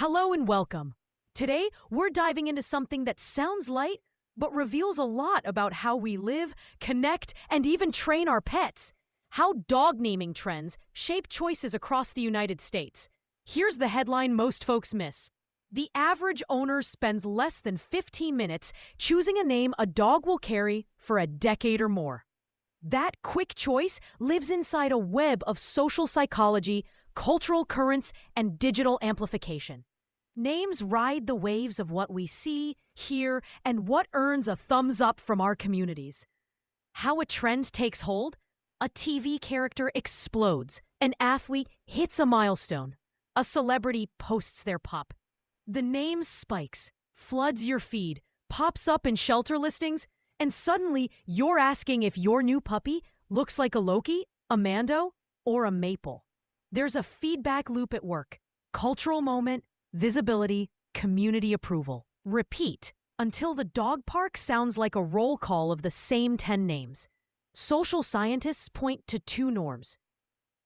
Hello and welcome. Today, we're diving into something that sounds light, but reveals a lot about how we live, connect, and even train our pets. How dog naming trends shape choices across the United States. Here's the headline most folks miss. The average owner spends less than 15 minutes choosing a name a dog will carry for a decade or more. That quick choice lives inside a web of social psychology, cultural currents, and digital amplification. Names ride the waves of what we see, hear, and what earns a thumbs up from our communities. How a trend takes hold? A TV character explodes, an athlete hits a milestone, a celebrity posts their pup. The name spikes, floods your feed, pops up in shelter listings, and suddenly you're asking if your new puppy looks like a Loki, a Mando, or a Maple. There's a feedback loop at work. Cultural moment, visibility, community approval. Repeat until the dog park sounds like a roll call of the same 10 names. Social scientists point to two norms.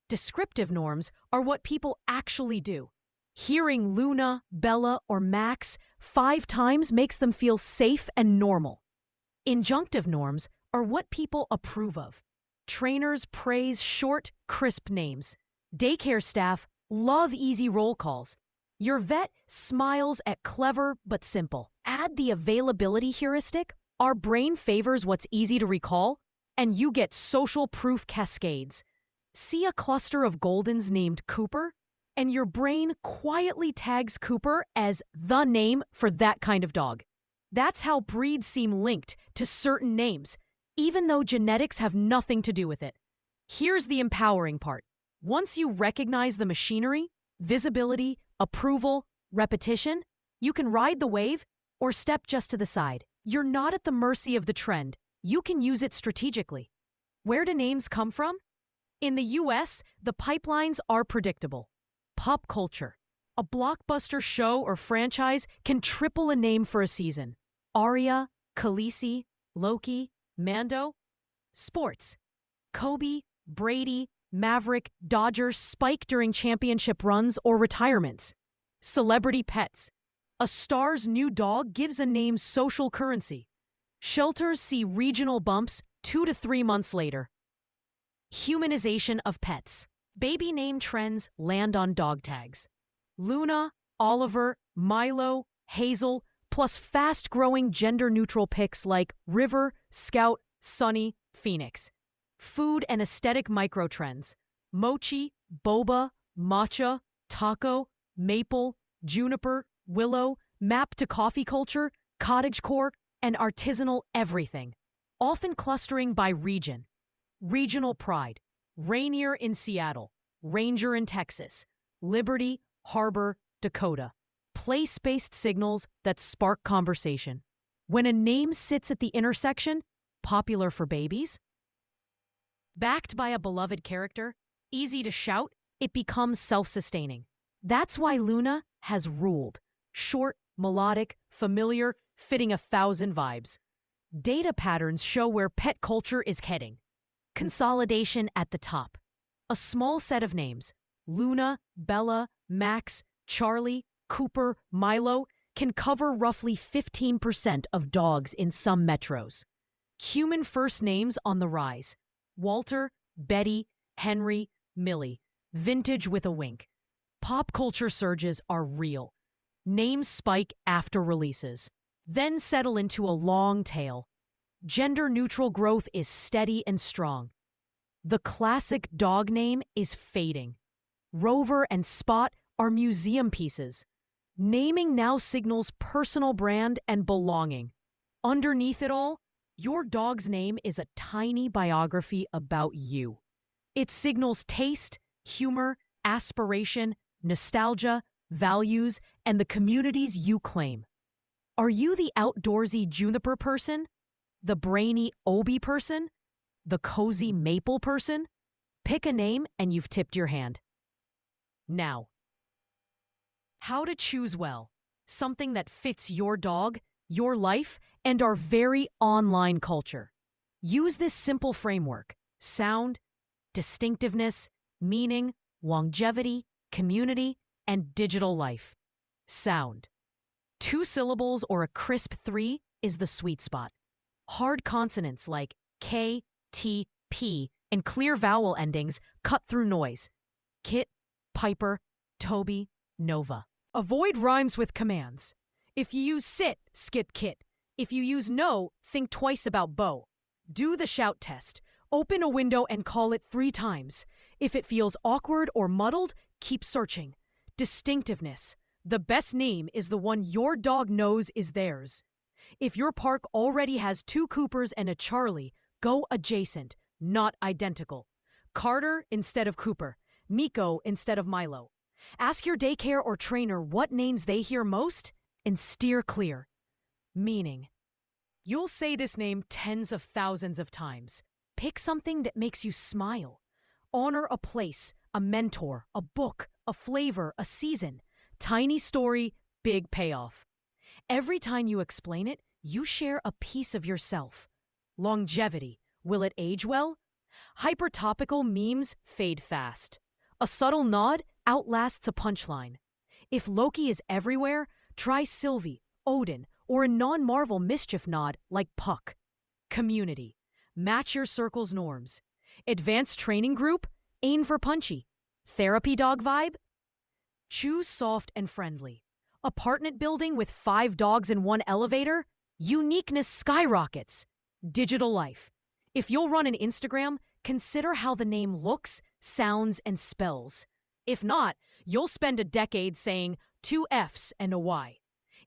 Descriptive norms are what people actually do. Hearing Luna, Bella, or Max 5 times makes them feel safe and normal. Injunctive norms are what people approve of. Trainers praise short, crisp names. Daycare staff love easy roll calls. Your vet smiles at clever but simple. Add the availability heuristic. Our brain favors what's easy to recall, and you get social proof cascades. See a cluster of Goldens named Cooper, and your brain quietly tags Cooper as the name for that kind of dog. That's how breeds seem linked to certain names, even though genetics have nothing to do with it. Here's the empowering part. Once you recognize the machinery, visibility, approval, repetition, you can ride the wave or step just to the side. You're not at the mercy of the trend. You can use it strategically. Where do names come from? In the US, the pipelines are predictable. Pop culture. A blockbuster show or franchise can triple a name for a season. Arya, Khaleesi, Loki, Mando. Sports. Kobe, Brady, Maverick, Dodgers spike during championship runs or retirements. Celebrity pets. A star's new dog gives a name social currency. Shelters see regional bumps 2 to 3 months later. Humanization of pets. Baby name trends land on dog tags. Luna, Oliver, Milo, Hazel, plus fast-growing gender-neutral picks like River, Scout, Sunny, Phoenix. Food and aesthetic microtrends. Mochi, boba, matcha, taco, maple, juniper, willow, map to coffee culture, cottagecore, and artisanal everything. Often clustering by region. Regional pride. Rainier in Seattle, Ranger in Texas, Liberty, Harbor, Dakota. Place-based signals that spark conversation. When a name sits at the intersection, popular for babies. Backed by a beloved character, easy to shout, it becomes self-sustaining. That's why Luna has ruled. Short, melodic, familiar, fitting 1,000 vibes. Data patterns show where pet culture is heading. Consolidation at the top. A small set of names, Luna, Bella, Max, Charlie, Cooper, Milo, can cover roughly 15% of dogs in some metros. Human first names on the rise. Walter, Betty, Henry, Millie. Vintage with a wink. Pop culture surges are real. Names spike after releases, then settle into a long tail. Gender-neutral growth is steady and strong. The classic dog name is fading. Rover and Spot are museum pieces. Naming now signals personal brand and belonging. Underneath it all, your dog's name is a tiny biography about you. It signals taste, humor, aspiration, nostalgia, values, and the communities you claim. Are you the outdoorsy juniper person? The brainy Obi person? The cozy maple person? Pick a name and you've tipped your hand. Now, how to choose well. Something that fits your dog, your life, and our very online culture. Use this simple framework: sound, distinctiveness, meaning, longevity, community, and digital life. Sound. 2 syllables or a crisp 3 is the sweet spot. Hard consonants like K, T, P, and clear vowel endings cut through noise. Kit, Piper, Toby, Nova. Avoid rhymes with commands. If you use sit, skip kit. If you use no, think twice about bow. Do the shout test. Open a window and call it 3 times. If it feels awkward or muddled, keep searching. Distinctiveness. The best name is the one your dog knows is theirs. If your park already has 2 Coopers and a Charlie, go adjacent, not identical. Carter instead of Cooper. Miko instead of Milo. Ask your daycare or trainer what names they hear most and steer clear. Meaning. You'll say this name tens of thousands of times. Pick something that makes you smile. Honor a place, a mentor, a book, a flavor, a season. Tiny story, big payoff. Every time you explain it, you share a piece of yourself. Longevity. Will it age well? Hyper-topical memes fade fast. A subtle nod outlasts a punchline. If Loki is everywhere, try Sylvie, Odin, or a non-Marvel mischief nod like Puck. Community. Match your circle's norms. Advanced training group? Aim for punchy. Therapy dog vibe? Choose soft and friendly. Apartment building with 5 dogs in 1 elevator? Uniqueness skyrockets. Digital life. If you'll run an Instagram, consider how the name looks, sounds, and spells. If not, you'll spend a decade saying 2 F's and a Y.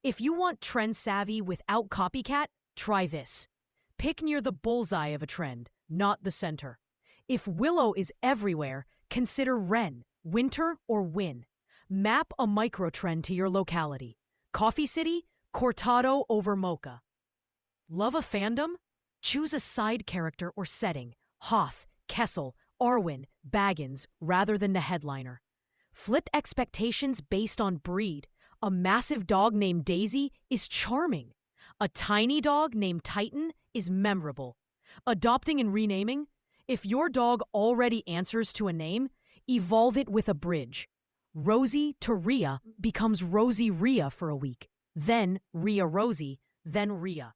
If you want trend savvy without copycat, try this. Pick near the bullseye of a trend, not the center. If Willow is everywhere, consider Wren, Winter, or Win. Map a micro-trend to your locality. Coffee City, Cortado over Mocha. Love a fandom? Choose a side character or setting. Hoth, Kessel, Arwen, Baggins, rather than the headliner. Flip expectations based on breed. A massive dog named Daisy is charming. A tiny dog named Titan is memorable. Adopting and renaming? If your dog already answers to a name, evolve it with a bridge. Rosie to Rhea becomes Rosie Rhea for a week. Then Rhea Rosie, then Rhea.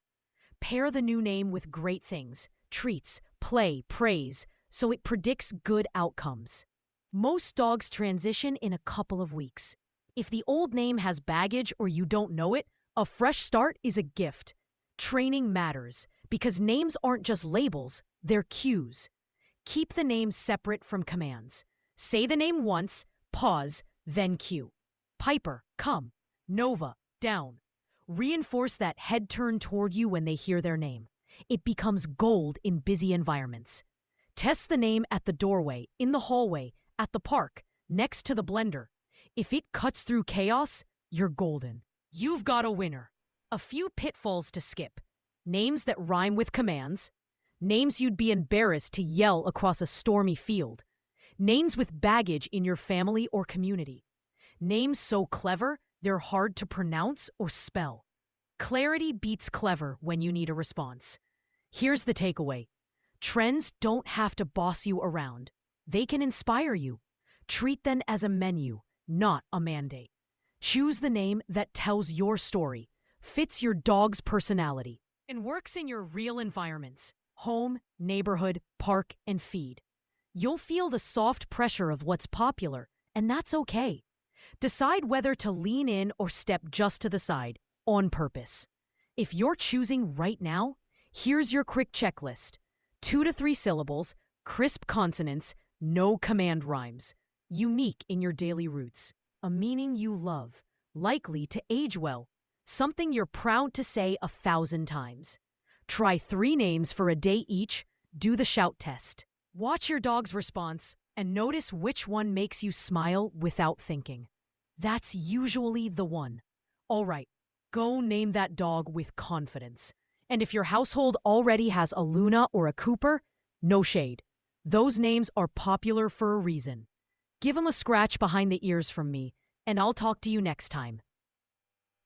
Pair the new name with great things, treats, play, praise, so it predicts good outcomes. Most dogs transition in a couple of weeks. If the old name has baggage or you don't know it, a fresh start is a gift. Training matters because names aren't just labels, they're cues. Keep the name separate from commands. Say the name once, pause, then cue. Piper, come. Nova, down. Reinforce that head turn toward you when they hear their name. It becomes gold in busy environments. Test the name at the doorway, in the hallway, at the park, next to the blender. If it cuts through chaos, you're golden. You've got a winner. A few pitfalls to skip. Names that rhyme with commands. Names you'd be embarrassed to yell across a stormy field. Names with baggage in your family or community. Names so clever, they're hard to pronounce or spell. Clarity beats clever when you need a response. Here's the takeaway. Trends don't have to boss you around. They can inspire you. Treat them as a menu, not a mandate. Choose the name that tells your story, fits your dog's personality, and works in your real environments, home, neighborhood, park, and feed. You'll feel the soft pressure of what's popular, and that's okay. Decide whether to lean in or step just to the side, on purpose. If you're choosing right now, here's your quick checklist. 2 to 3 syllables, crisp consonants, no command rhymes. Unique in your daily roots. A meaning you love. Likely to age well. Something you're proud to say 1,000 times. Try 3 names for a day each. Do the shout test. Watch your dog's response and notice which one makes you smile without thinking. That's usually the one. All right, go name that dog with confidence. And if your household already has a Luna or a Cooper, no shade. Those names are popular for a reason. Give them a scratch behind the ears from me, and I'll talk to you next time.